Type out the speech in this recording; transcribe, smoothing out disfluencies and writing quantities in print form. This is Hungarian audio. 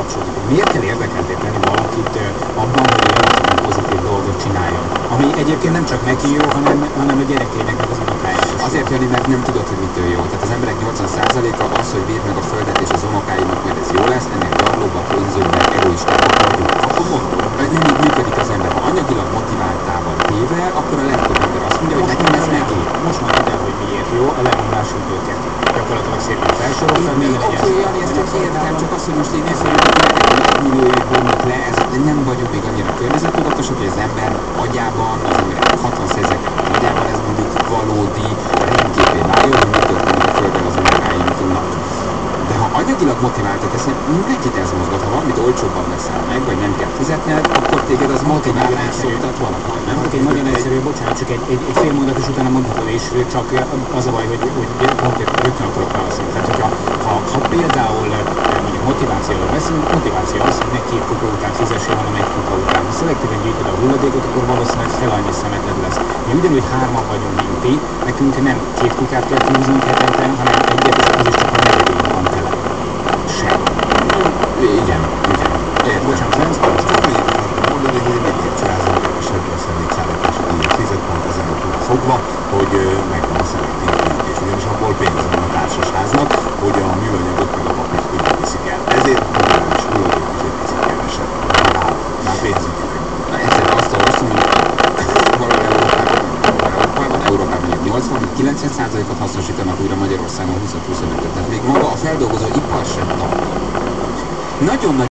kapcsolódik. Miért kell érdekeltetni valakit abban, hogy egy pozitív dolgot csináljon? Ami egyébként nem csak neki jó, hanem a gyerekének, meg az unokájának is. Azért, Jani, mert nem tudod, hogy mitől jó. Tehát az emberek 80%-a az, hogy védd meg a földet és az unokáinak, majd ez jó lesz, ennél gyarlóbbak, önzőbbek, egoistábbak vagyunk. Akkor mondom, hogy nem így működik az ember. Ha anyagilag motiváltával téve, akkor a legtöbb ember azt mondja, hogy nekem ez megér. Most mondod el, hogy miért jó, a lemondásul őket. Gyakorlatilag szépen felsoroltad, minden legyen. Oké, Jani, ezt csak értem, csak azt, hogy most én nektek milliói bomlik le, ez nem vagyunk még annyira környezettudatosak, hogy az ember agyában, az emberek 60%-nek agyában ez mondjuk valódi rémképé váljon, hogy mi történik a földön az unokáinknak. De ha anyagilag motiváltak ezt, mindenkit ez mozgat, ha valamit olcsóbban veszel meg, vagy nem kell fizetned, akkor téged az motiválni szóltat valahol, nem? Egy nagyon egyszerű, bocsánat, csak egy fél mondat is utána mondhatod, és csak az a baj, hogy konkrétan rögtön akarok válaszolni. Tehát, ha például mondjuk motivációról beszélünk, motiváció az, hogy ne 2 kuka után fizessél, hanem 1 kuka után. Ha szelektíven gyűjtöd a hulladékot, akkor valószínűleg fel annyi szemeted lesz. Mi ugyanúgy 3-an vagyunk, mint ti, nekünk nem 2 kukát kell kihúznunk hetente, hanem egyet, és az is csak a negyedén van tele. Sem. Igen.